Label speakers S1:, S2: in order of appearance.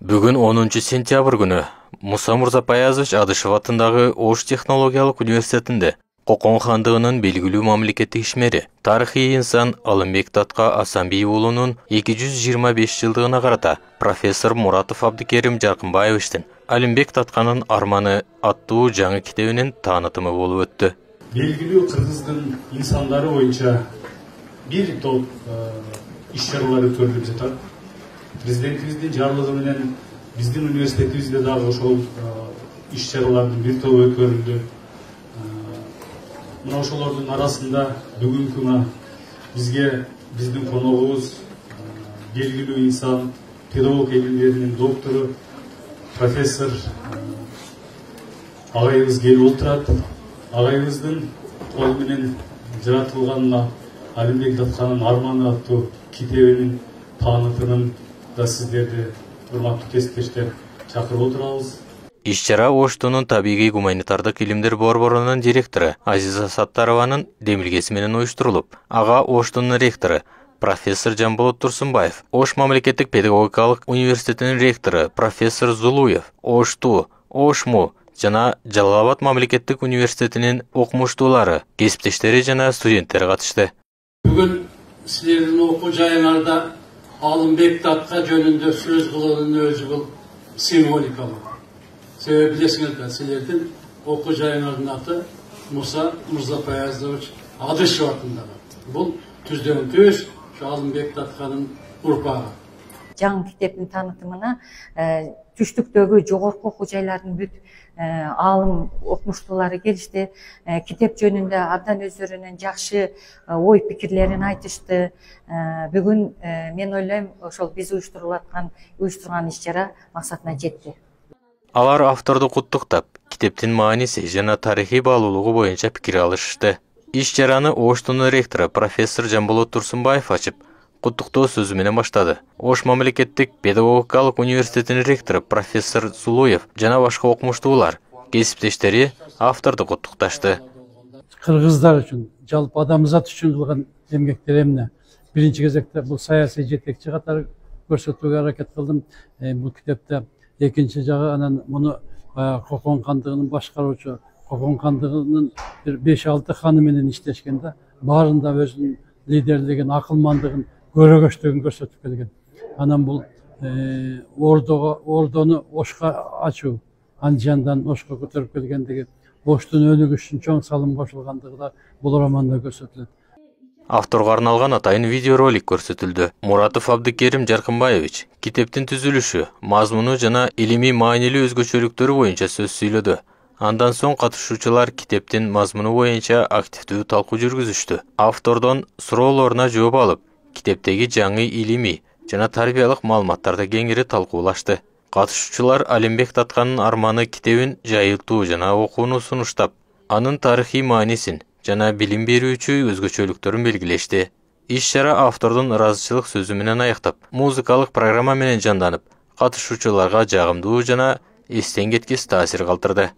S1: Бүгін 10 сентябрь күні Муса Мурзапаязович Адышев атындағы Ош технологиялық университетінде Қоқан хандығының белгілі мамлекеттік ишмери, тарихи инсан Алымбек Татқа Асанбей уулунун 225 жылдығына қарата профессор Муратов Абдикерим Жаркынбаевичтин Алымбек Татканын арманы аттуу жаңы китебинин таанытымы болуп өттү.
S2: Белгілі Кыргыздын инсандары боюнча бир топ иш-чаралар өткөрүлүп жатат. Президентибиздин жарлыгы менен биздин университетибизде дагы ошол иш-чаралардын бир тобу өткөрүлдү. Мына ошолордун арасында бүгүнкү күнү бизге биздин коногубуз белгилүү инсан, педагог илимдеринин доктору, профессор агайыбыз келип отурат. Агайыбыздын кол менен жаратылган Алымбек Татканын арманы аттуу китебинин таанытымын да сиздерди, урматтуу кесиптештер, чакырып отурабыз.
S1: Иш-чара Оштунун табигый гуманитардык илимдер борборунун директору Азиза Саттарованын демилгеси менен уюштурулуп, ага Оштунун ректору профессор Жамболот Турсунбаев, Ош мамлекеттик педагогикалык университетинин ректору профессор Зулуев, Ошту, Ошму жана Жалал-Абад мамлекеттик университетинин окумуштуулары, кесиптештери жана студенттер катышты.
S3: Бүгүн силердин окуу жайыңарда Алымбек Татка жөнүндө сөз кылуунун өзү бул символикалык. Себеби билесиңердер, силердин окуу жайыңардын аты Муса Мурзапаязович Адышев атындагы. Бул түздөн-түз Алымбек Татканын урпагы.
S4: Жаңы китептин таанытымына түштүктөгү жогорку окуу жайлардын бүт аалым окумуштуулары келишти. Китеп жөнүндө абдан өздөрүнүн жакшы ой пикирлерин айтышты. Бүгүн мен ойлойм, ошол биз уюштурган иш-чара максатына жетти.
S1: Алар авторду куттуктап, китептин мааниси жана тарыхый баалуулугу боюнча пикир алышты. Иш-чараны Оштунун ректору профессор Жамболот Турсунбаев ачып, куттуктоо сөзү менен баштады. Ош мамлекеттик педагогикалык университетинин ректору профессор Зулуев жана башка окумуштуулар, кесиптештери авторду куттукташты.
S5: Кыргыздар үчүн, жалпы адамзат үчүн кылган эмгектер эмне? Биринчи кезекте бул саясий жетекчи катары көрсөтүүгө аракет кылдым. Бул китепте экинчи жагы анан муну Кокон хандыгынын башкаруучу, Кокон хандыгынын 5-6 ханы менен иштешкенде баарында өзүнүн лидерлигин, акылмандыгын, көрөгөчтүгүн көрсөтүп келген. Анан бул ордону Ошко ачуу, Анжандан Ошко көтөрүп келгендиги, Оштун өлүгү үчүн чоң салым кошулгандыгы да бул романда көрсөтүлөт.
S1: Авторго арналган атайын видеоролик көрсөтүлдү. Муратов Абдикерим Жаркынбаевич китептин түзүлүшү, мазмуну жана илимий маанилүү өзгөчөлүктөрү боюнча сөз сүйлөдү. Андан соң катышуучулар китептин мазмуну боюнча активдүү талкуу жүргүзүштү. Автордон суроолоруна жооп алып, китептеги жаңы илимий жана тарбиялык маалыматтарды кеңири талкуулашты. Катышуучулар Алымбек Татканын арманы китебин жайылтуу жана окууну сунуштап, анын тарыхый маанисин жана билим берүүчү өзгөчөлүктөрүн белгилешти. Иш-чара автордун ыраазычылык сөзү менен аяктап, музыкалык программа менен жанданып, катышуучуларга жагымдуу жана эстен кеткис таасир калтырды.